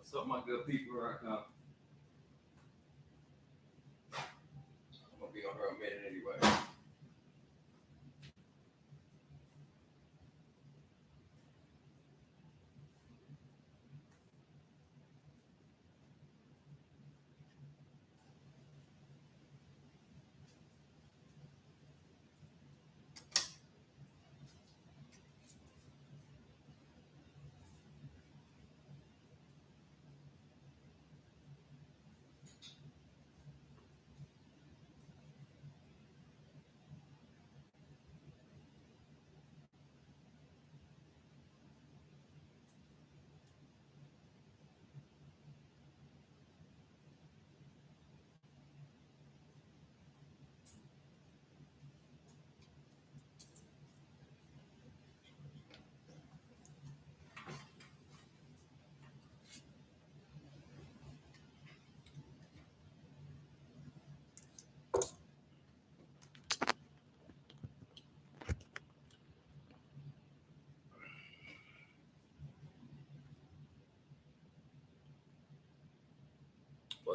What's up, my good people? Right now, I'm gonna be on her a minute anyway.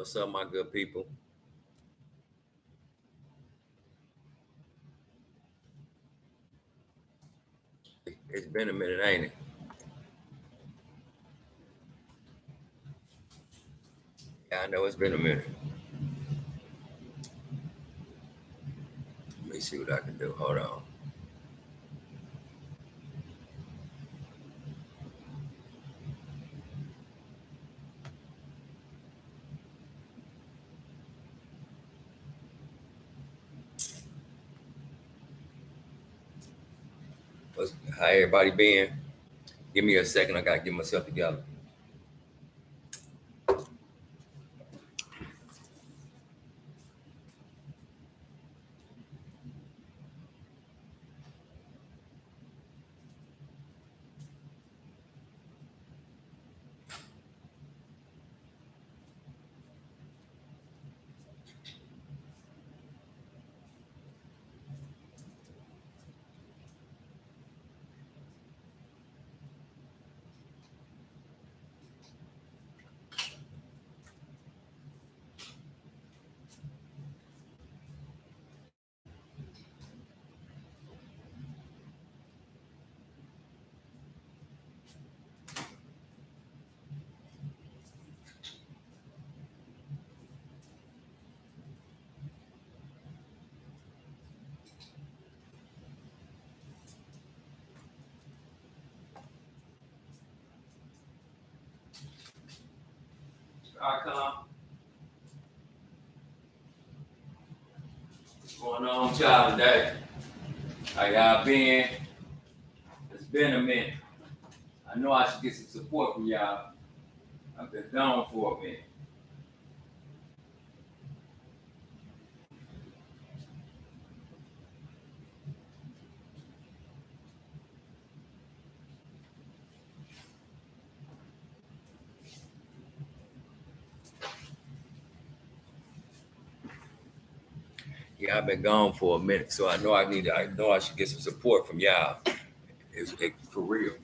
What's up, my good people? It's been a minute, ain't it? Yeah, I know it's been a minute. Let me see what I can do. Hold on. How everybody been? Give me a second. I gotta get myself together. All right, come on. Going on with y'all today? How y'all been? It's been a minute. I know I should get some support from y'all. I've been gone for a minute. Yeah, I've been gone for a minute, so I know I should get some support from y'all. It's for real.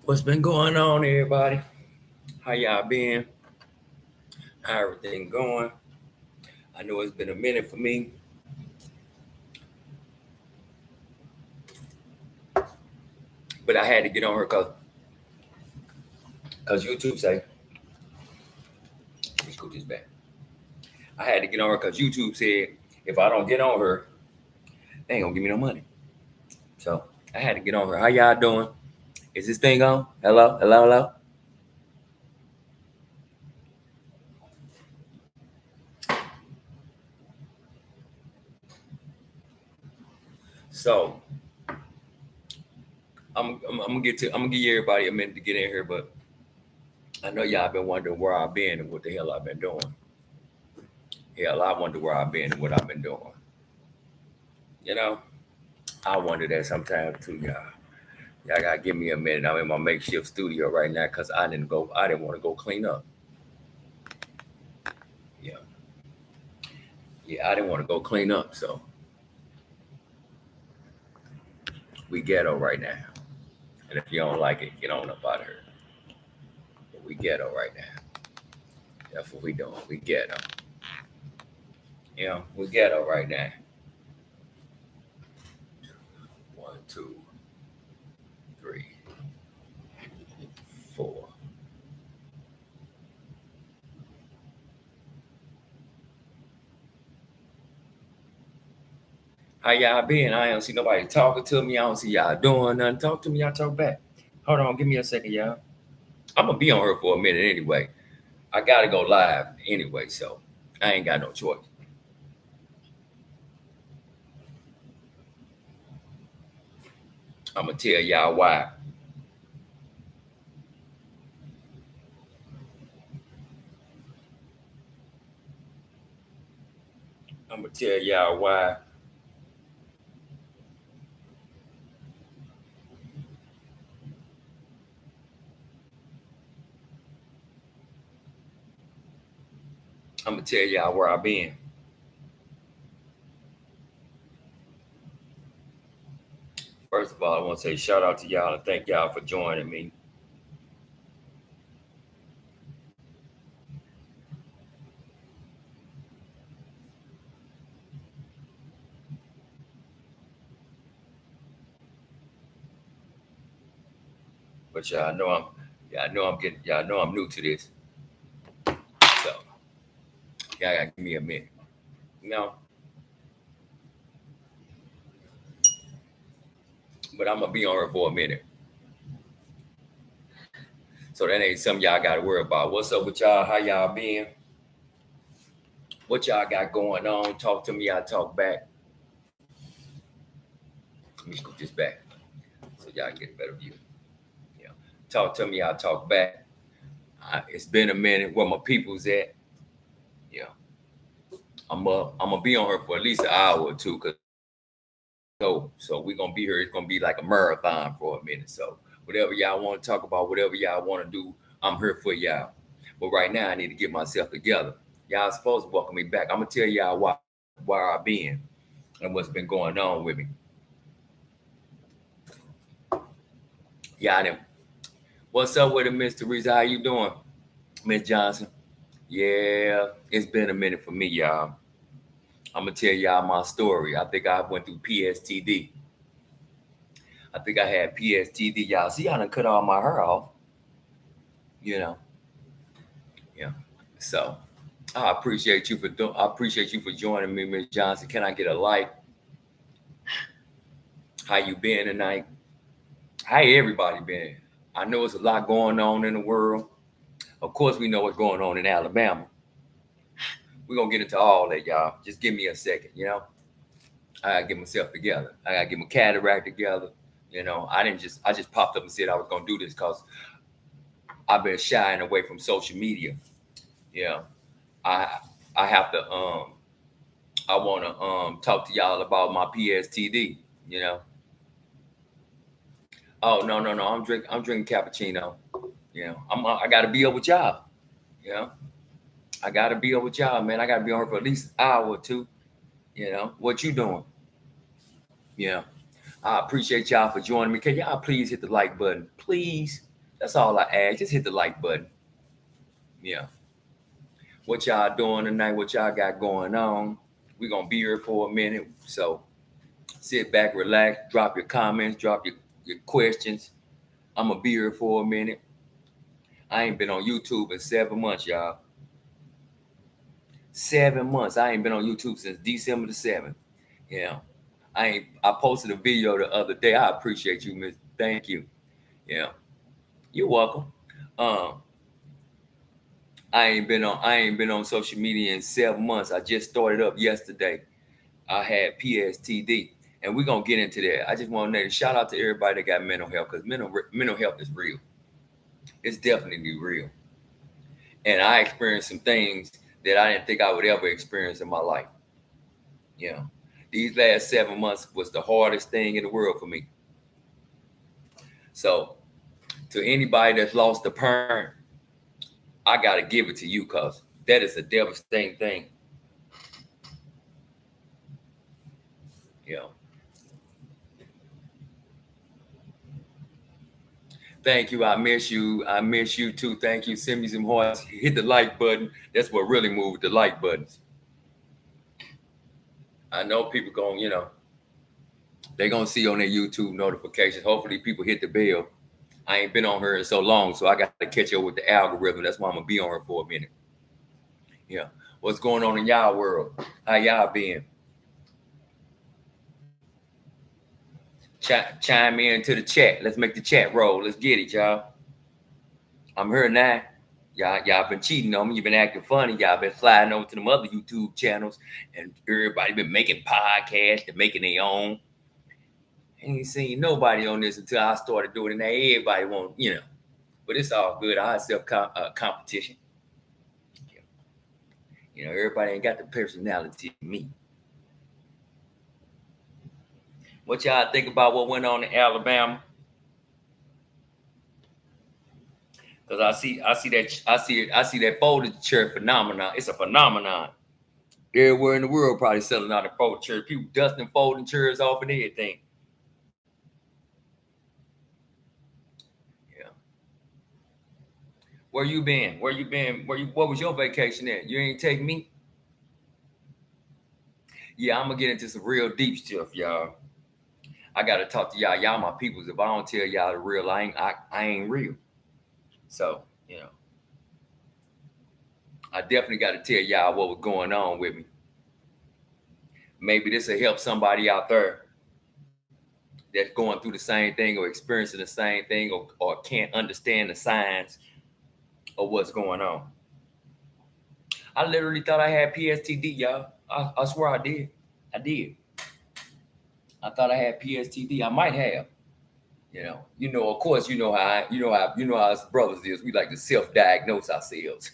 What's been going on, everybody? How y'all been? How everything going? I know it's been a minute for me, but I had to get on her cause YouTube say, let me scoot this back. I had to get on her because YouTube said if I don't get on her, they ain't gonna give me no money. So I had to get on her. How y'all doing? Is this thing on? Hello, hello, hello. So I'm gonna give everybody a minute to get in here, but I know y'all been wondering where I've been and what the hell I've been doing. Hell, I wonder where I've been and what I've been doing. You know, I wonder that sometimes too, y'all. Y'all gotta give me a minute. I'm in my makeshift studio right now because I didn't want to go clean up. Yeah. Yeah, I didn't want to go clean up, so we ghetto right now. And if you don't like it, get on up out of here. But we ghetto right now. That's what we doing. We ghetto. You know, we ghetto right now. 1, 2, 3, 4. How y'all been? I don't see nobody talking to me. I don't see y'all doing nothing. Talk to me. Y'all talk back. Hold on. Give me a second, y'all. I'm going to be on her for a minute anyway. I got to go live anyway, so I ain't got no choice. I'm going to tell y'all why. I'm going to tell y'all why. I'm going to tell y'all where I've been. First of all, I want to say shout out to y'all and thank y'all for joining me. But y'all know I'm new to this. So y'all gotta give me a minute. You know? But I'm gonna be on her for a minute. So that ain't something y'all gotta worry about. What's up with y'all? How y'all been? What y'all got going on? Talk to me, I talk back. Let me scoot this back so y'all can get a better view. Yeah. Talk to me, I talk back. It's been a minute. Where my people's at? Yeah. I'm gonna be on her for at least an hour or two, cause so we're gonna be here. It's gonna be like a marathon for a minute. So whatever y'all want to talk about, whatever y'all want to do, I'm here for y'all. But right now, I need to get myself together. Y'all supposed to welcome me back. I'm gonna tell y'all where I've been and what's been going on with me. Yeah, What's up with it, Miss Teresa? How you doing, Miss Johnson? Yeah, it's been a minute for me, y'all. I'm gonna tell y'all my story. I think I went through PSTD. I think I had PSTD, y'all. See, I done cut all my hair off. You know, yeah. So I appreciate you for I appreciate you for joining me, Miss Johnson. Can I get a like? How you been tonight? How everybody been? I know it's a lot going on in the world. Of course, we know what's going on in Alabama. We're gonna get into all that, y'all. Just give me a second, I gotta get myself together. I gotta get my cataract together. I just popped up and said I was gonna do this because I've been shying away from social media. Yeah. I I have to I wanna talk to y'all about my PSTD, you know. Oh no. I'm drinking cappuccino. I gotta be up with y'all. You know. I gotta be up with y'all, man. I gotta be on here for at least an hour or two. What you doing? Yeah. I appreciate y'all for joining me. Can y'all please hit the like button? Please. That's all I ask. Just hit the like button. Yeah. What y'all doing tonight? What y'all got going on? We're gonna be here for a minute. So sit back, relax, drop your comments, drop your questions. I'm gonna be here for a minute. I ain't been on YouTube in 7 months, y'all. 7 months. I ain't been on YouTube since December the 7th. Yeah. I posted a video the other day. I appreciate you, Miss. Thank you. Yeah. You're welcome. Um, I ain't been on social media in 7 months. I just started up yesterday. I had PSTD. And we're gonna get into that. I just want to shout out to everybody that got mental health, because mental health is real. It's definitely real. And I experienced some things that I didn't think I would ever experience in my life. Yeah. These last 7 months was the hardest thing in the world for me. So to anybody that's lost a parent, I gotta give it to you, because that is a devastating thing. Yeah. Thank you. I miss you. I miss you too. Thank you. Send me some hearts. Hit the like button. That's what really moved, the like buttons. I know people they're gonna see on their YouTube notifications. Hopefully people hit the bell. I ain't been on her in so long, so I got to catch up with the algorithm. That's why I'm gonna be on her for a minute. Yeah. What's going on in y'all world? How y'all been? Chime in to the chat. Let's make the chat roll. Let's get it, y'all. I'm here now. Y'all been cheating on me. You've been acting funny. Y'all been sliding over to them other YouTube channels, and everybody been making podcasts and making their own. Ain't seen nobody on this until I started doing it. Now everybody want, but it's all good. I accept competition. Everybody ain't got the personality of me. What y'all think about what went on in Alabama? Because I see that folding chair phenomenon. It's a phenomenon. Everywhere in the world probably selling out a folding chair. People dusting folding chairs off and everything. Yeah. Where you been? What was your vacation at? You ain't take me? Yeah, I'm gonna get into some real deep stuff, y'all. I gotta talk to y'all. Y'all my peoples. If I don't tell y'all the real, I ain't real. So, I definitely got to tell y'all what was going on with me. Maybe this will help somebody out there that's going through the same thing or experiencing the same thing, or can't understand the signs of what's going on. I literally thought I had PSTD, y'all. I swear I did. I did. I thought I had PSTD. I might have. Of course, how us brothers is. We like to self-diagnose ourselves.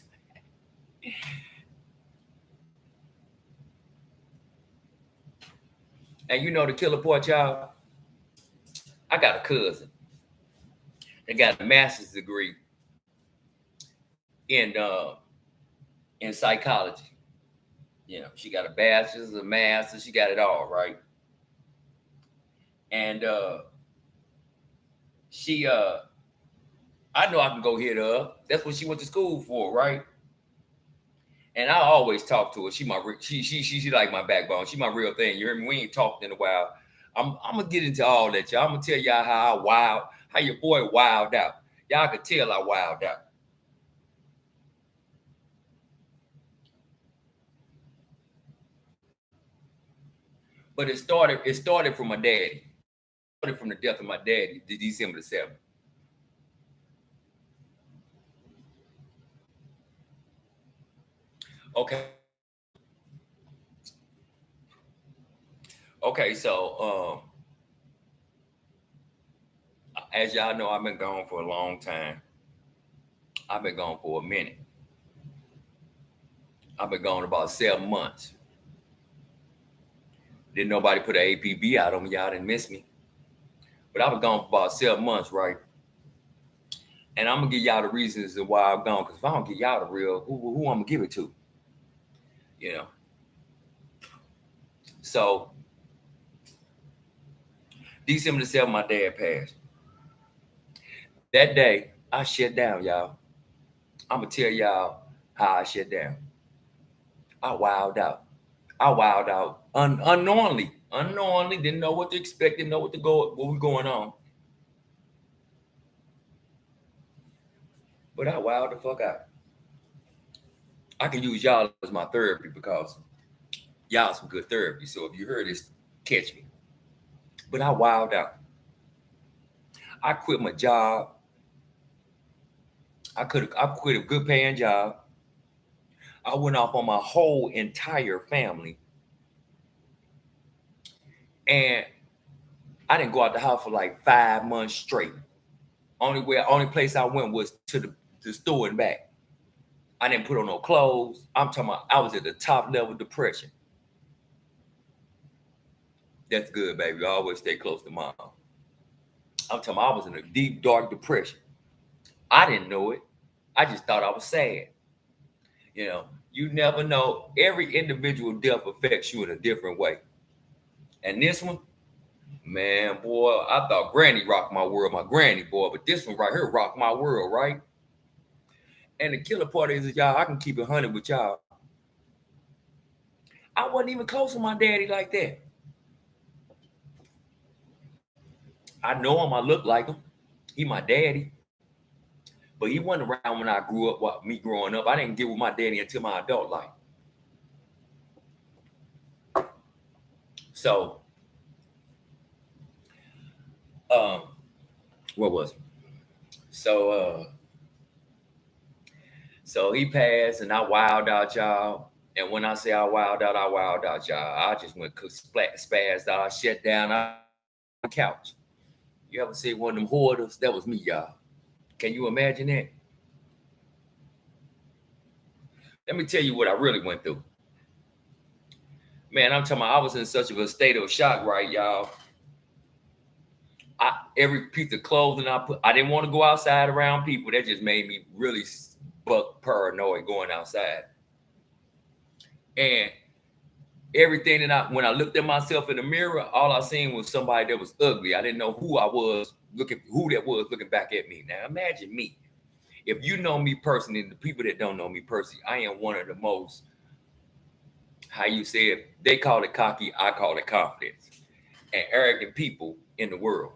And the killer part, y'all, I got a cousin that got a master's degree in psychology. She got a bachelor's, a master's, she got it all, right? And she I know I can go hit her up. That's what she went to school for, right? And I always talk to her. She like my backbone. She my real thing. You hear me? We ain't talked in a while. I'm gonna get into all that, y'all. I'm gonna tell y'all how your boy wild out. Y'all could tell I wild out. But it started from my daddy. It started from the death of my daddy, December the 7th. Okay. Okay, so as y'all know, I've been gone for a long time. I've been gone for a minute. I've been gone about 7 months. Didn't nobody put an APB out on me. Y'all didn't miss me. But I was gone for about 7 months, right? And I'm gonna give y'all the reasons of why I'm gone. Because if I don't give y'all the real, who I'm gonna give it to? You know. So December the 7th, my dad passed. That day, I shut down, y'all. I'm gonna tell y'all how I shut down. I wowed out. I wowed out unknowingly. Unknowingly, didn't know what to expect, didn't know what was going on. But I wowed the fuck out. I can use y'all as my therapy because y'all some good therapy. So if you heard this, catch me. But I wowed out. I quit my job. I quit a good paying job. I went off on my whole entire family. And I didn't go out the house for like 5 months straight. Only place I went was to the store and back. I didn't put on no clothes. I'm talking about I was at the top level depression. That's good, baby. I always stay close to mom. I'm talking about I was in a deep, dark depression. I didn't know it. I just thought I was sad. You know, you never know. Every individual death affects you in a different way. And this one, man, boy, I thought Granny rocked my world, my granny, boy, but this one right here rocked my world, right? And the killer part is, y'all, I can keep it 100 with y'all. I wasn't even close to my daddy like that. I know him, I look like him. He my daddy. But he wasn't around when I grew up, me growing up. I didn't get with my daddy until my adult life. So, um, what was it? So, so he passed, and I wowed out, y'all. And when I say I wowed out, y'all. I just went spazzed out, I shut down on the couch. You ever see one of them hoarders? That was me, y'all. Can you imagine that? Let me tell you what I really went through. Man, I'm talking about I was in such of a state of shock, right, y'all. Every piece of clothing I didn't want to go outside around people. That just made me really buck paranoid going outside. And everything when I looked at myself in the mirror, all I seen was somebody that was ugly. I didn't know who I was who that was looking back at me. Now imagine me. If you know me personally, and the people that don't know me personally, I am one of the most, how you say it, they call it cocky, I call it confidence, and arrogant people in the world.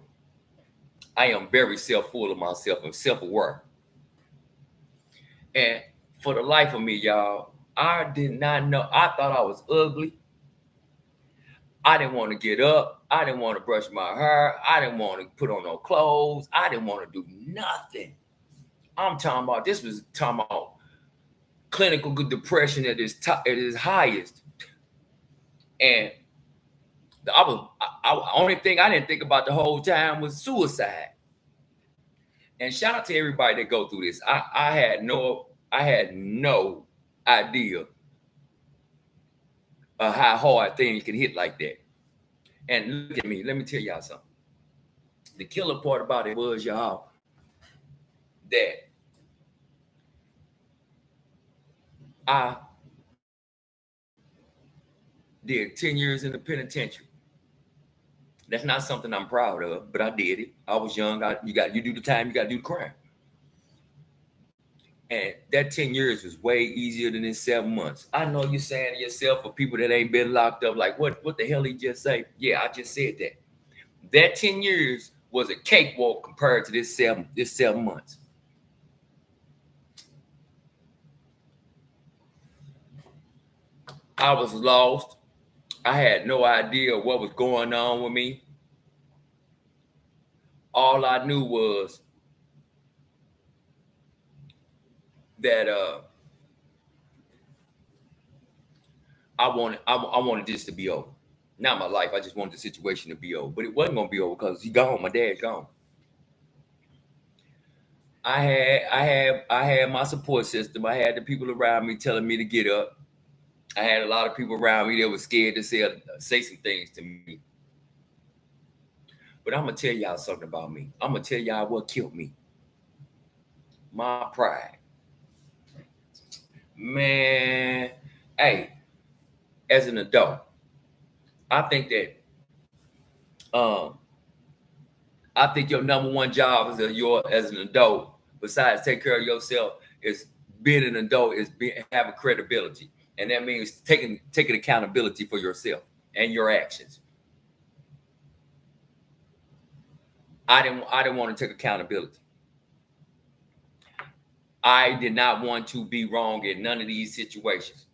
I am very full of myself and self-aware. And for the life of me, y'all, I did not know. I thought I was ugly. I didn't want to get up. I didn't want to brush my hair. I didn't want to put on no clothes. I didn't want to do nothing. I'm talking about, this was talking about clinical depression at its highest. And only thing I didn't think about the whole time was suicide. And shout out to everybody that go through this. I had no idea of how hard things can hit like that. And look at me. Let me tell y'all something. The killer part about it was, y'all, that I did 10 years in the penitentiary. That's not something I'm proud of, but I did it. I was young. You do the time, you got to do the crime. And that 10 years was way easier than this 7 months. I know you're saying to yourself, for people that ain't been locked up, like, what the hell he just say? Yeah, I just said that. That 10 years was a cakewalk compared to this 7 months. I was lost. I had no idea what was going on with me. All I knew was that I wanted this to be over. Not my life. I just wanted the situation to be over. But it wasn't gonna be over because he gone. My dad's gone. I had my support system. I had the people around me telling me to get up. I had a lot of people around me that were scared to say some things to me. But I'm gonna tell y'all something about me. I'm gonna tell y'all what killed me. My pride. Man, hey, as an adult, I think that I think your number one job as an adult, besides take care of yourself, is being an adult is having credibility, and that means taking accountability for yourself and your actions. I didn't want to take accountability. I did not want to be wrong in none of these situations.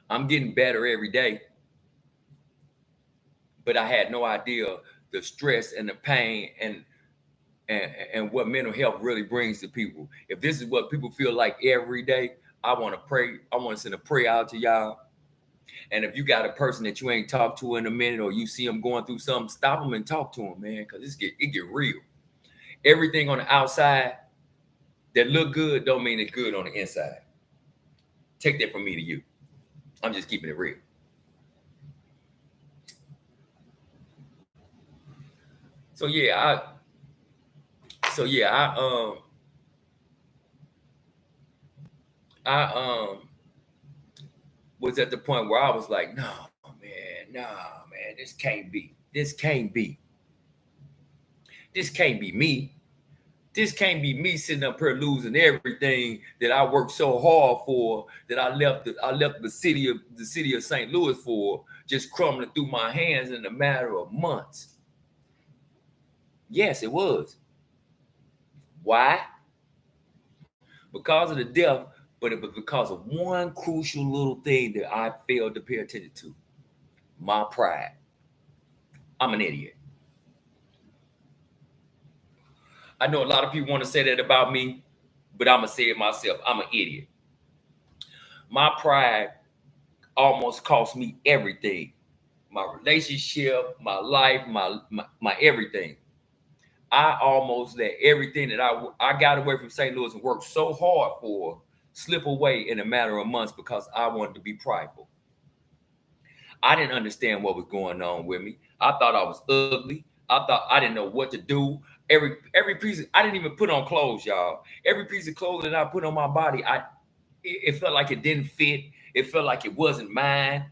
I'm getting better every day, but I had no idea the stress and the pain and what mental health really brings to people. If this is what people feel like every day, I want to pray. I want to send a prayer out to y'all. And if you got a person that you ain't talked to in a minute, or you see them going through something, stop them and talk to them, man, because it get real. Everything on the outside that look good don't mean it's good on the inside. Take that from me to you. I'm just keeping it real. So yeah, I was at the point where I was like, nah, man, this can't be. This can't be. This can't be me. This can't be me sitting up here losing everything that I worked so hard for, that I left the city of St. Louis for, just crumbling through my hands in a matter of months. Yes, it was. Why? Because of the death, but it was because of one crucial little thing that I failed to pay attention to. My pride. I'm an idiot. I know a lot of people want to say that about me, but I'm going to say it myself. I'm an idiot. My pride almost cost me everything. My relationship, my life, my everything. I almost let everything that I got away from St. Louis and worked so hard for slip away in a matter of months because I wanted to be prideful. I didn't understand what was going on with me. I thought I was ugly. I thought I didn't know what to do. Every piece I didn't even put on clothes, y'all. Every piece of clothes that I put on my body, it felt like it didn't fit. It felt like it wasn't mine.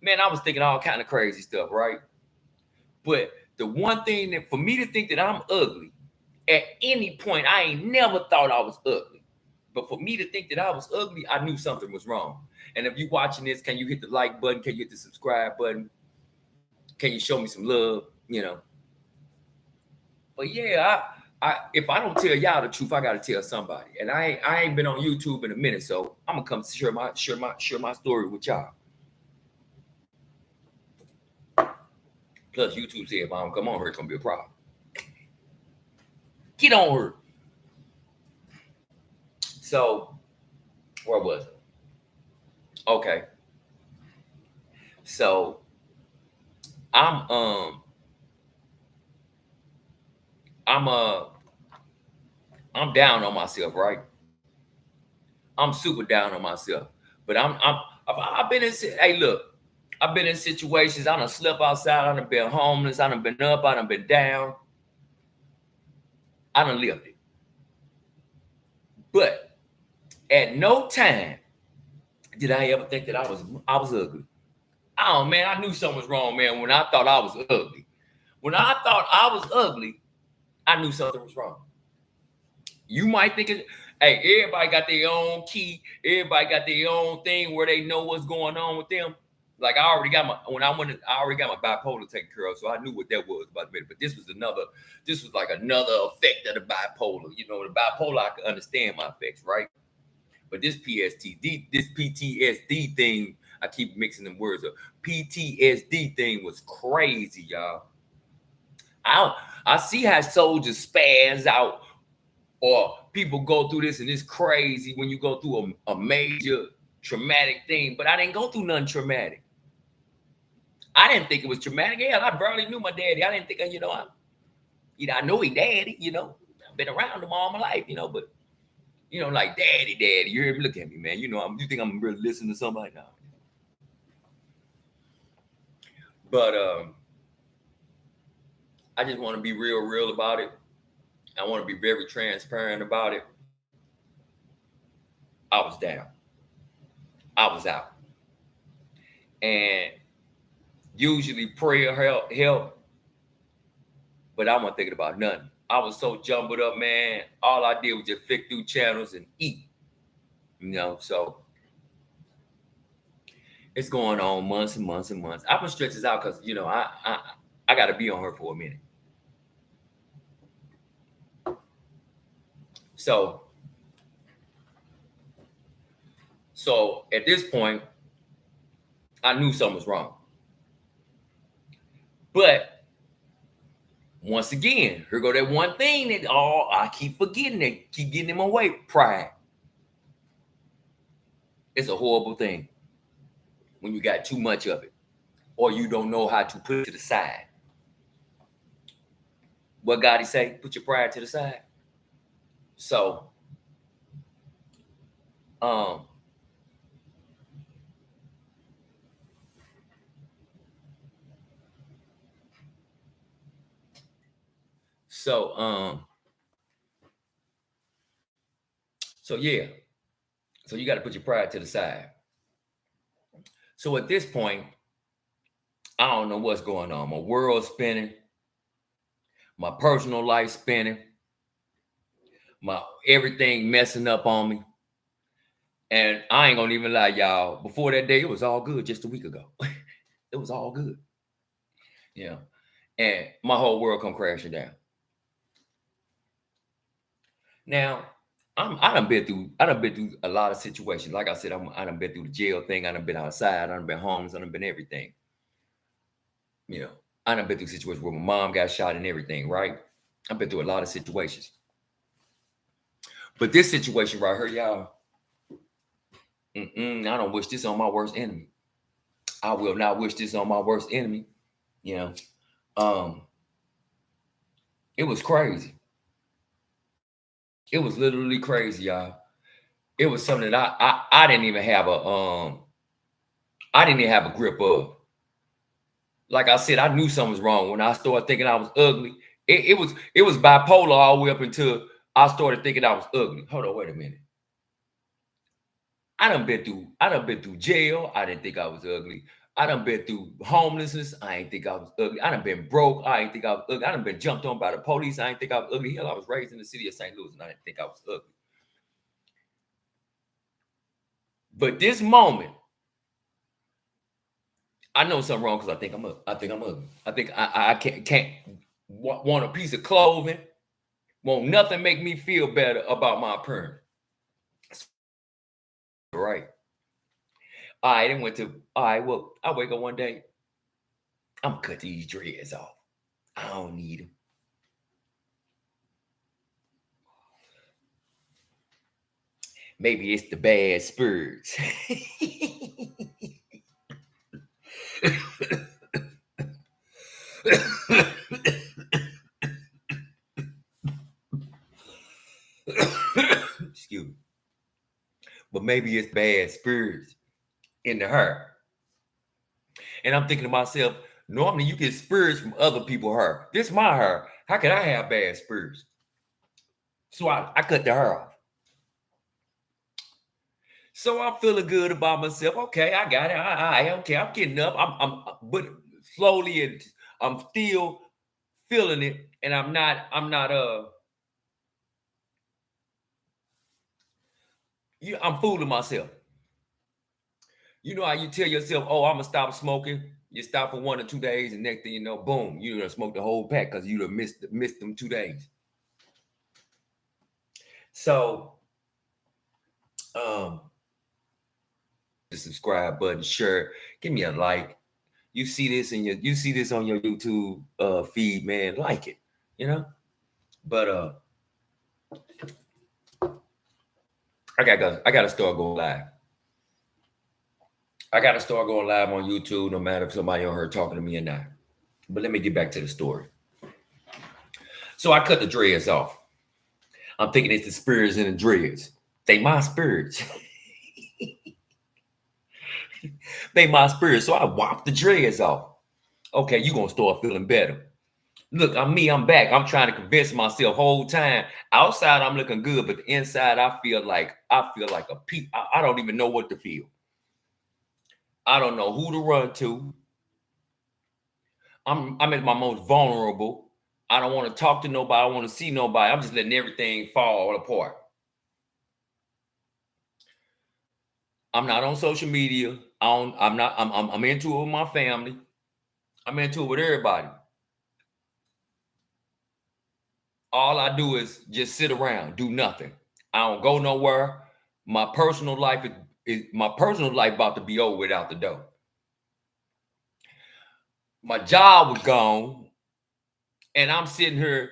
Man, I was thinking all kind of crazy stuff, right? But the one thing that for me to think that I'm ugly, at any point, I ain't never thought I was ugly. But for me to think that I was ugly, I knew something was wrong. And if you're watching this, can you hit the like button? Can you hit the subscribe button? Can you show me some love? But yeah, I if I don't tell y'all the truth, I gotta tell somebody. And I ain't been on YouTube in a minute, so I'm gonna come share my story with y'all. Plus, YouTube said if I don't come on here, it's gonna be a problem. Get on her. So, where was it? Okay. So, I'm down on myself, right? I'm super down on myself. But I've been in, hey, look, I've been in situations, I done slept outside, I done been homeless, I done been up, I done been down. I done lived it. But at no time did I ever think that I was ugly. Oh man, I knew something was wrong, man, when I thought I was ugly. When I thought I was ugly, I knew something was wrong. You might think it, hey, everybody got their own key, everybody got their own thing where they know what's going on with them. Like I already got my I already got my bipolar taken care of, so I knew what that was about a minute. But this was like another effect of the bipolar. You know, the bipolar I can understand my effects, right? But this PTSD thing, I keep mixing them words up. PTSD thing was crazy, y'all. I see how soldiers spaz out or people go through this and it's crazy when you go through a major traumatic thing, but I didn't go through nothing traumatic. I didn't think it was traumatic. Hell, I barely knew my daddy. I didn't think, I know he daddy, I've been around him all my life, but like daddy, you hear me? Look at me, man. You think I'm really listening to somebody now? But I just want to be real about it. I want to be very transparent about it. I was down. I was out. And usually prayer help, but I wasn't thinking about nothing. I was so jumbled up, man. All I did was just flick through channels and eat. So it's going on months and months and months. I'm gonna stretch this out because I gotta be on her for a minute. So at this point, I knew something was wrong. But once again, here go that one thing that I keep forgetting it, keep getting in my way. Pride. It's a horrible thing when you got too much of it, or you don't know how to put it to the side. What God he say? Put your pride to the side. So, yeah. So you got to put your pride to the side. So at this point, I don't know what's going on. My world's spinning. My personal life spinning. My everything messing up on me. And I ain't gonna even lie, y'all. Before that day, it was all good just a week ago. It was all good. And my whole world come crashing down. Now, I done been through a lot of situations. Like I said, I done been through the jail thing. I done been outside. I done been homeless. I done been everything. I done been through situations where my mom got shot and everything, right? I've been through a lot of situations. But this situation right here, y'all, I don't wish this on my worst enemy. I will not wish this on my worst enemy. It was crazy. It was literally crazy, y'all. It was something that I didn't even have a grip of. Like I said, I knew something was wrong when I started thinking I was ugly. It was bipolar all the way up until I started thinking I was ugly. Hold on, wait a minute. I done been through jail. I didn't think I was ugly. I done been through homelessness. I ain't think I was ugly. I done been broke. I ain't think I was ugly. I done been jumped on by the police. I ain't think I was ugly. Hell, I was raised in the city of St. Louis and I didn't think I was ugly. But this moment, I know something wrong because I think I'm ugly. I think I can't want a piece of clothing. Won't nothing make me feel better about my appearance. Right. All right, well, I wake up one day. I'm gonna cut these dreads off. I don't need them. Maybe it's the bad spirits. Excuse me. But maybe it's bad spirits in the hair. And I'm thinking to myself, normally you get spirits from other people's hair. This is my hair. How can I have bad spirits? So I cut the hair off. So I'm feeling good about myself. Okay, I got it. Okay, I'm getting up. But slowly and I'm still feeling it. And I'm not I'm fooling myself. You know how you tell yourself, oh, I'm gonna stop smoking. You stop for 1 or 2 days, and next thing you know, boom, you done smoked the whole pack because you done missed them 2 days. So, the subscribe button, share, give me a like. You see this on your YouTube feed, man, like it, you know. But I gotta start going live. I gotta start going live on YouTube, no matter if somebody on her talking to me or not. But let me get back to the story. So I cut the dreads off. I'm thinking it's the spirits in the dreads. They my spirits. They my spirits. So I whopped the dreads off. Okay, you gonna start feeling better. Look, I'm back. I'm trying to convince myself whole time. Outside, I'm looking good, but the inside, I feel like a peep. I don't even know what to feel. I don't know who to run to. I'm at my most vulnerable. I don't want to talk to nobody. I don't want to see nobody. I'm just letting everything fall apart. I'm not on social media. I'm into it with my family. I'm into it with everybody. All I do is just sit around, do nothing. I don't go nowhere. My personal life is about to be over without the door. My job was gone, and I'm sitting here.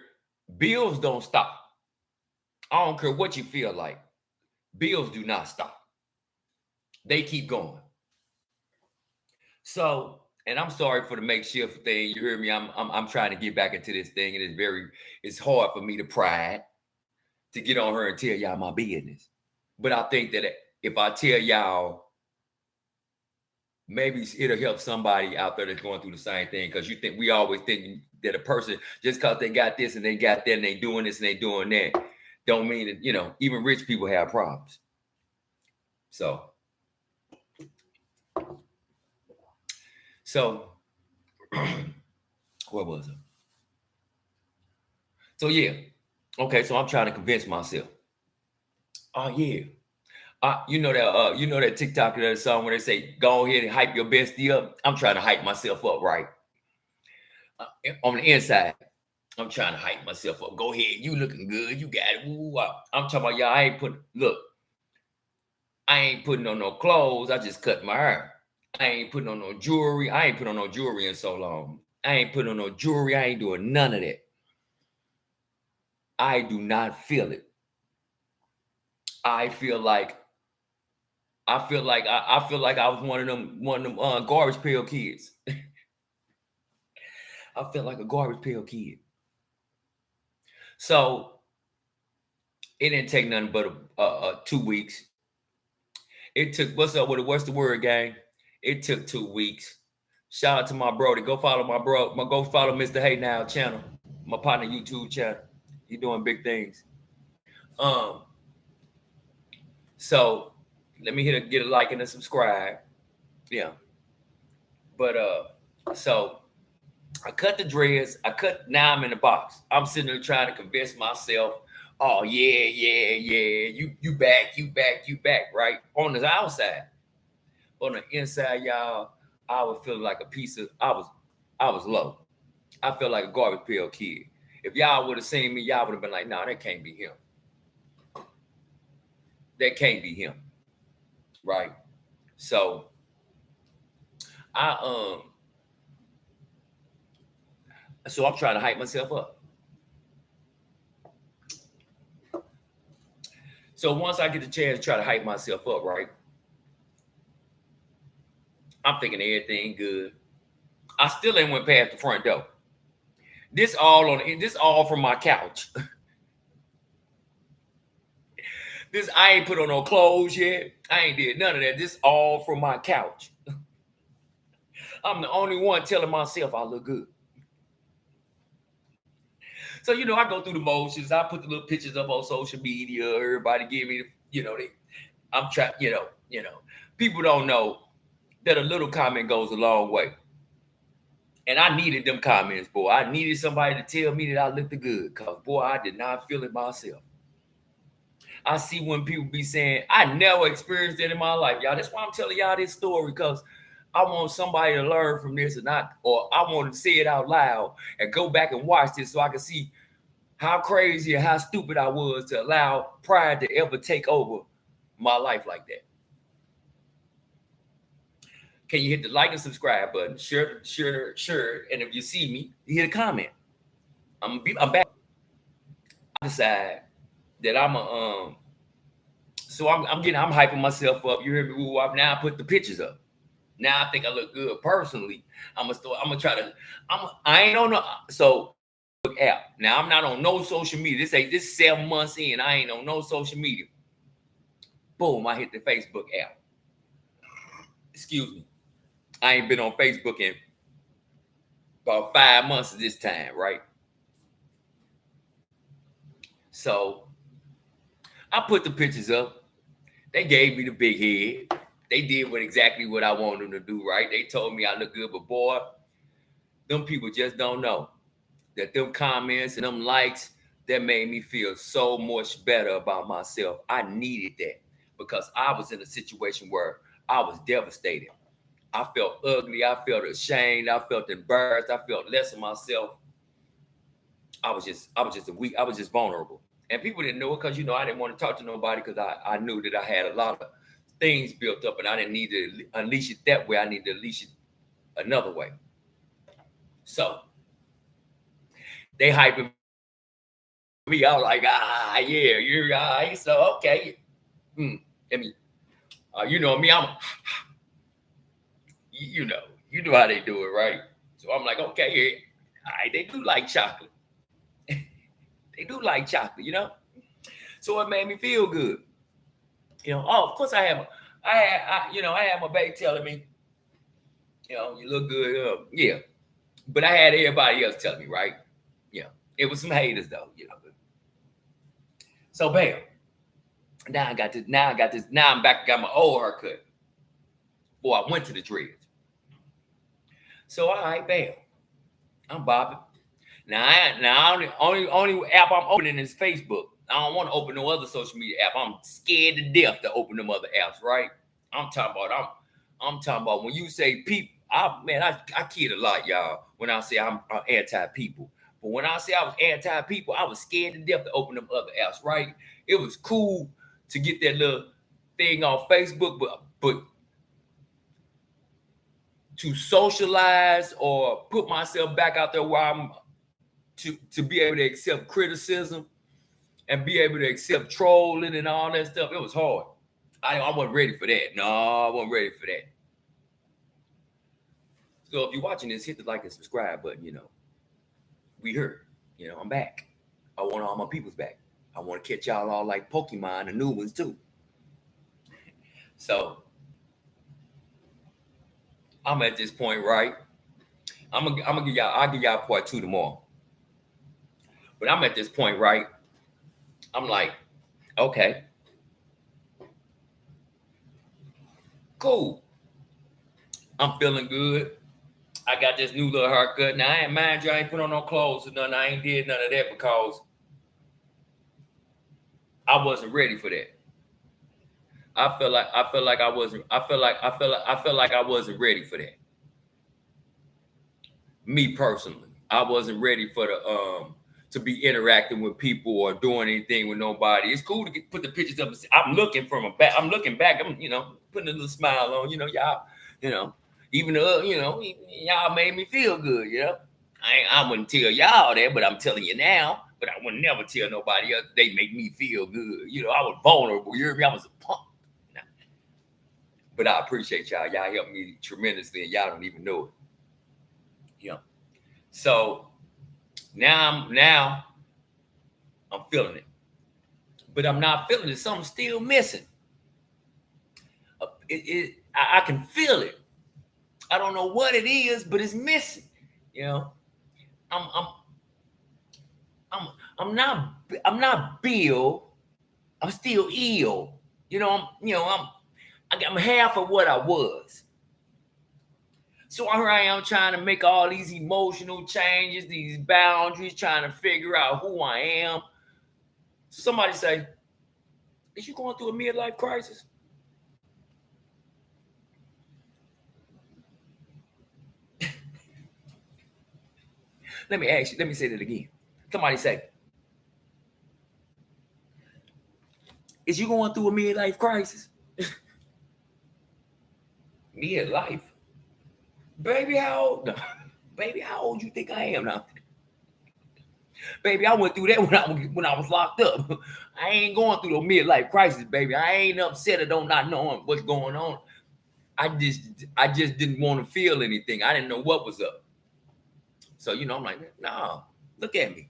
Bills don't stop. I don't care what you feel like. Bills do not stop. They keep going. So, and I'm sorry for the makeshift thing. You hear me? I'm trying to get back into this thing, and it's hard for me to pride to get on her and tell y'all my business. But I think that if I tell y'all, maybe it'll help somebody out there that's going through the same thing. Because we always think that a person, just because they got this and they got that and they doing this and they doing that, don't mean that, even rich people have problems. So what was it? So yeah. Okay, so I'm trying to convince myself. Oh yeah. You know that TikTok, that song where they say, go ahead and hype your bestie up. I'm trying to hype myself up, right? On the inside, I'm trying to hype myself up. Go ahead, you looking good. You got it. Ooh, I'm talking about y'all. I ain't putting on no clothes. I just cut my hair. I ain't putting on no jewelry. I ain't put on no jewelry in so long. I ain't putting on no jewelry. I ain't doing none of that. I do not feel it. I feel like I was one of them garbage pail kids. I feel like a garbage pail kid. So it didn't take nothing but 2 weeks. It took, what's the word, gang? It took 2 weeks. Shout out to my brody. Go follow my bro. Go follow Mr. Hey Now channel, my partner YouTube channel. He doing big things. So let me get a like and a subscribe. Yeah. But so I cut the dreads. Now I'm in the box. I'm sitting there trying to convince myself, oh yeah. You back, right? On the outside. On the inside, y'all, I was feeling like I was low. I felt like a garbage pail kid. If y'all would have seen me, y'all would have been like, no, that can't be him. That can't be him. Right? So I'm trying to hype myself up. So once I get the chance to try to hype myself up, right? I'm thinking everything good. I still ain't went past the front door. This all from my couch. I ain't put on no clothes yet. I ain't did none of that. This all from my couch. I'm the only one telling myself I look good. So, I go through the motions. I put the little pictures up on social media. Everybody give me, I'm trying, people don't know that a little comment goes a long way. And I needed them comments, boy. I needed somebody to tell me that I looked good, because, boy, I did not feel it myself. I see when people be saying, I never experienced it in my life, y'all. That's why I'm telling y'all this story, because I want somebody to learn from this, and I want to say it out loud and go back and watch this so I can see how crazy and how stupid I was to allow pride to ever take over my life like that. Can you hit the like and subscribe button? Sure. And if you see me, hit a comment. I'm back. I decide that I'm hyping myself up. You hear me? Woo up. Now I put the pictures up. Now I think I look good personally. I ain't on so app. Now I'm not on no social media. This 7 months in. I ain't on no social media. Boom, I hit the Facebook app. Excuse me. I ain't been on Facebook in about 5 months at this time, right? So I put the pictures up. They gave me the big head. They did exactly what I wanted them to do, right? They told me I look good, but boy, them people just don't know that them comments and them likes, that made me feel so much better about myself. I needed that because I was in a situation where I was devastated. I felt ugly. I felt ashamed. I felt embarrassed. I felt less of myself. I was just vulnerable. And people didn't know it because, I didn't want to talk to nobody because I knew that I had a lot of things built up and I didn't need to unleash it that way. I needed to unleash it another way. So they hyping me out like, yeah, you're all right. So, okay. You know me, you know how they do it, right? So I'm like, okay, all right, they do like chocolate. They do like chocolate, So it made me feel good. Of course I had my baby telling me, you look good. Yeah. But I had everybody else telling me, right? Yeah. It was some haters though, So bam. Now I'm back, got my old haircut. Boy, I went to the dreads. So all right, bam. I'm bobbing. Now only app I'm opening is Facebook. I don't want to open no other social media app. I'm scared to death to open them other apps, right? I'm talking about when you say people, I kid a lot, y'all, when I say I'm anti-people. But when I say I was anti-people, I was scared to death to open them other apps, right? It was cool to get that little thing on Facebook, but to socialize or put myself back out there where I'm to be able to accept criticism and be able to accept trolling and all that stuff, it was hard. I wasn't ready for that. No, I wasn't ready for that. So if you're watching this, hit the like and subscribe button, We here. I'm back. I want all my peoples back. I want to catch y'all all like Pokemon, the new ones too. So I'm at this point, right? I'll give y'all part 2 tomorrow. But I'm at this point, right? I'm like, okay, cool. I'm feeling good. I got this new little haircut. Now, I ain't put on no clothes or nothing. I ain't did none of that because I wasn't ready for that. I feel like I wasn't ready for that. Me personally, I wasn't ready for to be interacting with people or doing anything with nobody. It's cool to put the pictures up. I'm looking back. I'm putting a little smile on. Y'all. Even though y'all made me feel good. I wouldn't tell y'all that, but I'm telling you now. But I would never tell nobody else. They make me feel good. I was vulnerable. You hear me? I was a punk. But I appreciate y'all. Y'all helped me tremendously, and y'all don't even know it. So now I'm feeling it, but I'm not feeling it. Something's still missing. I can feel it. I don't know what it is, but it's missing. I'm not Bill. I'm still ill. I'm half of what I was. So here I am trying to make all these emotional changes, these boundaries, trying to figure out who I am. Somebody say, Is you going through a midlife crisis? Let me ask you, let me say that again. Somebody say, is you going through a midlife crisis? Midlife? Baby, how old? No. Baby, how old you think I am now? Baby, I went through that when I was locked up. I ain't going through no midlife crisis, baby. I ain't upset or don't not knowing what's going on. I just didn't want to feel anything. I didn't know what was up. So I'm like, nah, look at me.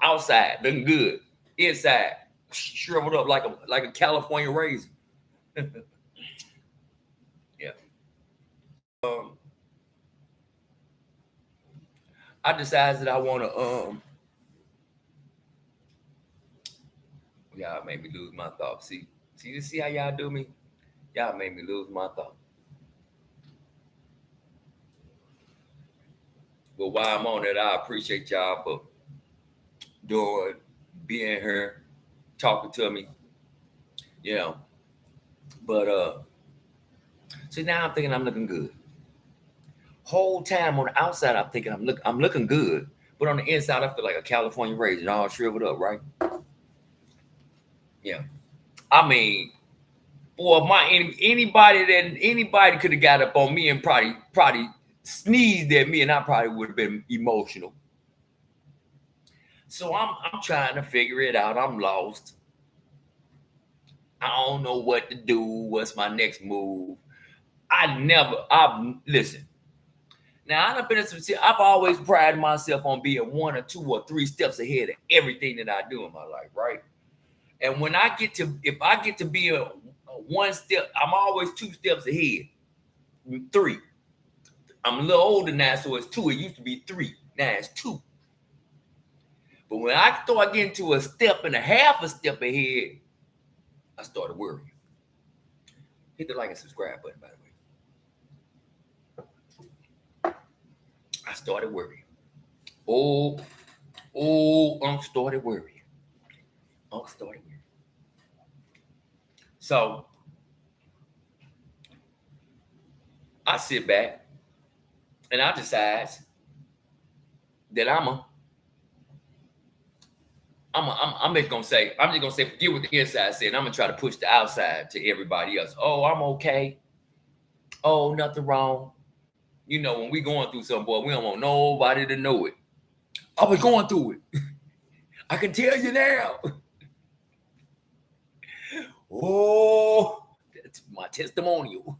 Outside, looking good. Inside, shriveled up like a California raisin. Yeah. I decided that I want to y'all made me lose my thoughts. See how y'all do me? Y'all made me lose my thought. But while I'm on it, I appreciate y'all for being here, talking to me. But see, now I'm thinking I'm looking good. Whole time on the outside, I'm thinking I'm looking good, but on the inside, I feel like a California raisin, all shriveled up, right? Yeah. I mean, boy, anybody could have got up on me and probably sneezed at me, and I probably would have been emotional. So I'm trying to figure it out. I'm lost. I don't know what to do. What's my next move? Listen. Now I've always prided myself on being 1 or 2 or 3 steps ahead of everything that I do in my life, right? And if I get to be a 1 step, I'm always 2 steps ahead. 3. I'm a little older now, so it's 2. It used to be 3. Now it's 2. But when I start getting to a step and a half a step ahead, I started worrying. Hit the like and subscribe button, by the way. I started worrying. Unc started worrying. So I sit back and I decide that I'm just gonna say, forget what the inside said. I'm gonna try to push the outside to everybody else. Oh, I'm okay. Oh, nothing wrong. When we going through something, boy, we don't want nobody to know it. I was going through it. I can tell you now. Oh, that's my testimonial.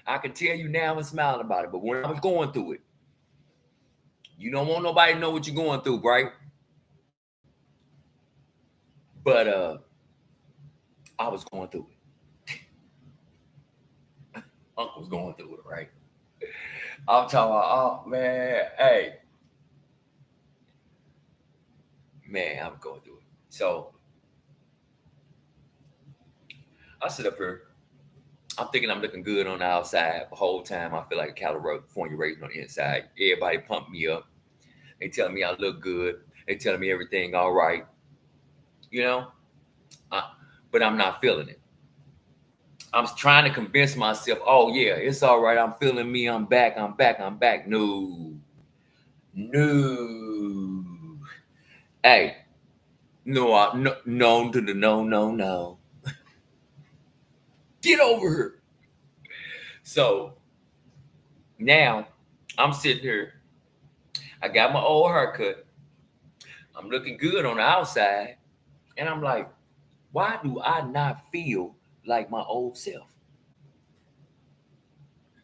I can tell you now and smiling about it, but when I was going through it, you don't want nobody to know what you're going through, right? But I was going through it. Uncle was going through it, right? I'm talking about, oh man, hey. Man, I'm going through it. So I sit up here. I'm thinking I'm looking good on the outside. The whole time I feel like a California raisin on the inside. Everybody pump me up. They telling me I look good. They telling me everything all right. But I'm not feeling it. I'm trying to convince myself, oh yeah, it's all right. I'm feeling me. I'm back. No. Hey, no to the no. Get over here. So now I'm sitting here. I got my old haircut. I'm looking good on the outside. And I'm like, why do I not feel like my old self?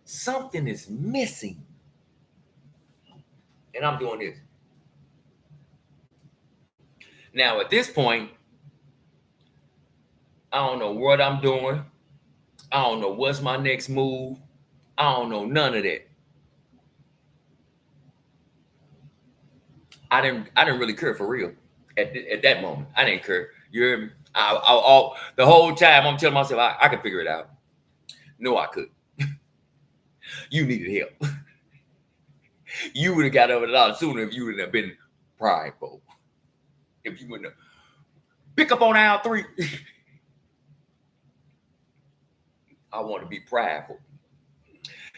Something is missing. And I'm doing this. Now, at this point, I don't know what I'm doing. I don't know what's my next move. I don't know none of that. I didn't really care for real at that moment. I didn't care. You hear me? The whole time I'm telling myself I could figure it out. No, I couldn't. You needed help. You would have got over it a lot sooner if you wouldn't have been prideful. If you wouldn't have. Pick up on aisle 3. I want to be prideful.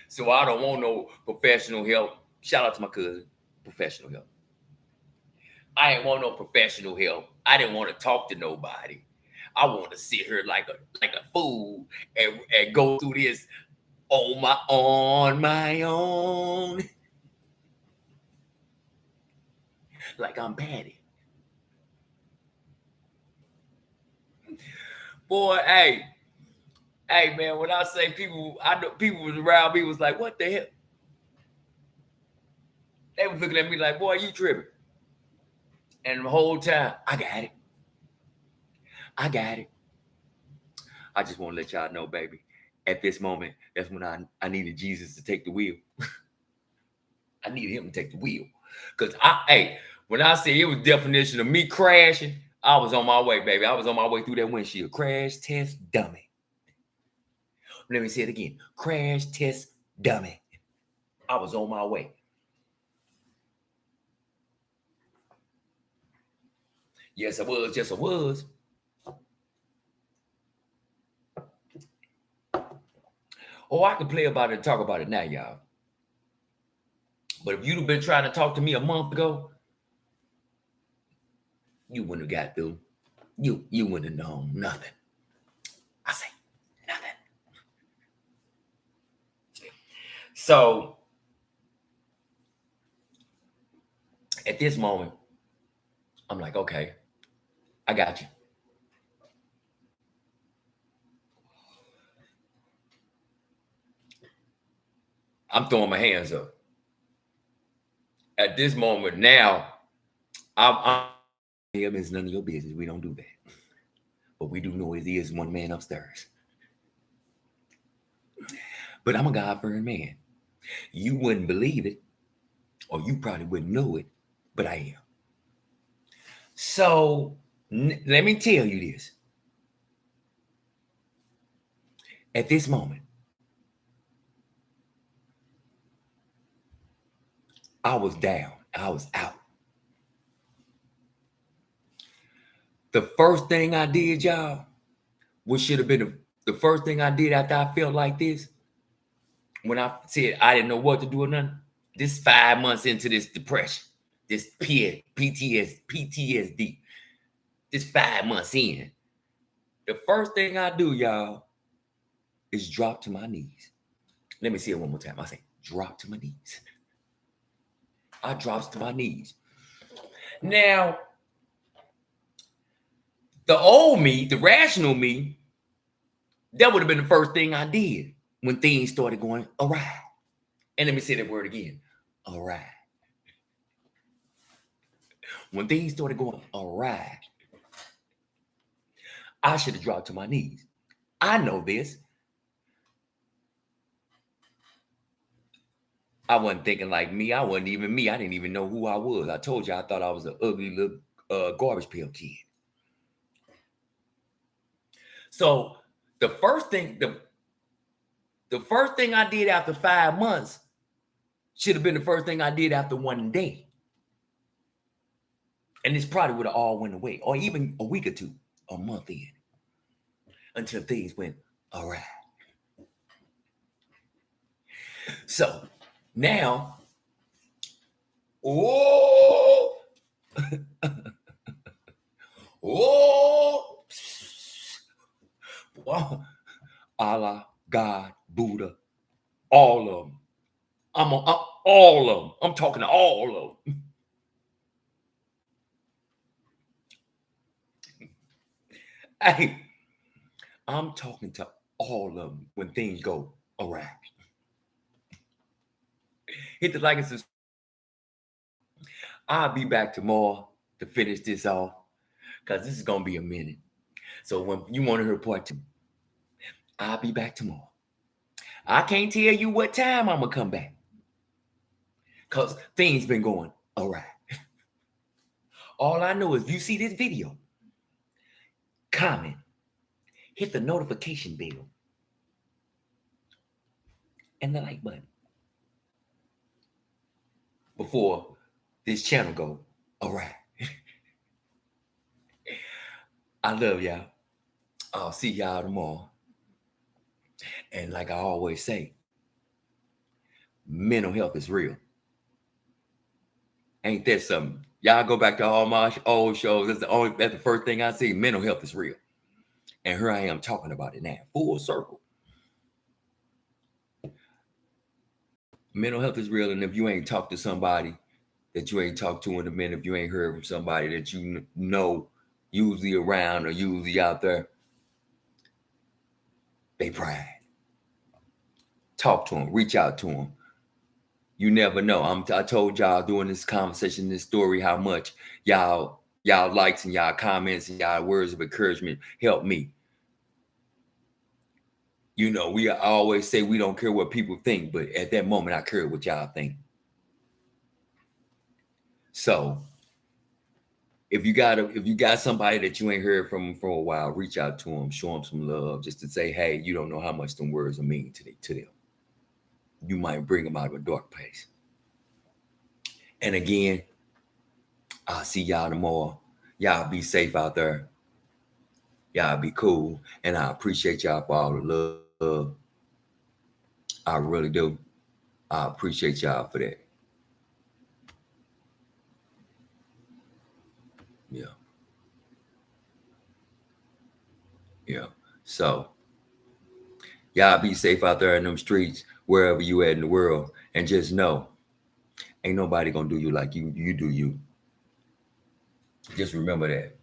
So I don't want no professional help. Shout out to my cousin, professional help. I ain't want no professional help. I didn't want to talk to nobody. I want to sit here like a fool and go through this on my own. Like I'm Patty. Boy, hey man, when I say I know people was around me was like, what the hell? They was looking at me like, boy, you tripping. And the whole time, I got it. I just want to let y'all know, baby, at this moment, that's when I needed Jesus to take the wheel. I needed him to take the wheel. Because when I say it was definition of me crashing, I was on my way, baby. I was on my way through that windshield. Crash test dummy. Let me say it again. Crash test dummy. I was on my way. Yes, I was. Yes, I was. Oh, I can play about it and talk about it now, y'all. But if you'd have been trying to talk to me a month ago, you wouldn't have got through. You wouldn't have known nothing. I say nothing. So at this moment, I'm like, okay, I got you. I'm throwing my hands up. At this moment now, it's none of your business. We don't do that. But we do know it is one man upstairs. But I'm a God-fearing man. You wouldn't believe it, or you probably wouldn't know it, but I am. So let me tell you this. At this moment, I was down. I was out. The first thing I did, y'all, what should have been the first thing I did after I felt like this, when I said I didn't know what to do or nothing, this 5 months into this depression, this PTSD, this 5 months in, the first thing I do, y'all, is drop to my knees. Let me see it one more time. I say, drop to my knees. I drops to my knees. Now, the old me, the rational me, that would have been the first thing I did when things started going awry. And let me say that word again, awry. When things started going awry, I should have dropped to my knees. I know this. I wasn't thinking like me. I wasn't even me. I didn't even know who I was. I told you I thought I was an ugly little garbage pail kid. So the first thing I did after 5 months should have been the first thing I did after one day. And this probably would have all went away, or even a week or two, a month in, until things went all right. So now, Allah, God, Buddha, all of them. All of them. I'm talking to all of them. Hey, I'm talking to all of them when things go awry. Hit the like and subscribe. I'll be back tomorrow to finish this off, because this is going to be a minute. So when you want to hear part 2, I'll be back tomorrow. I can't tell you what time I'm going to come back, because things been going all right. All I know is if you see this video, comment, hit the notification bell, and the like button before this channel go all right. I love y'all. I'll see y'all tomorrow. And like I always say, mental health is real. Ain't that something? Y'all go back to all my old shows. That's the first thing I see. Mental health is real. And here I am talking about it now. Full circle. Mental health is real. And if you ain't talked to somebody that you ain't talked to in a minute, if you ain't heard from somebody that you know usually around or usually out there, they pride. Talk to them. Reach out to them. You never know. I told y'all during this conversation, this story, how much y'all likes and y'all comments and y'all words of encouragement help me. You know, we always say we don't care what people think, but at that moment, I care what y'all think. So if you got somebody that you ain't heard from for a while, reach out to them, show them some love, just to say, hey, you don't know how much them words mean to them. You might bring them out of a dark place. And again, I'll see y'all tomorrow. Y'all be safe out there. Y'all be cool. And I appreciate y'all for all the love. I really do. I appreciate y'all for that. Yeah. Yeah. So y'all be safe out there in them streets, wherever you at in the world. And just know, ain't nobody gonna do you like you do you. Just remember that.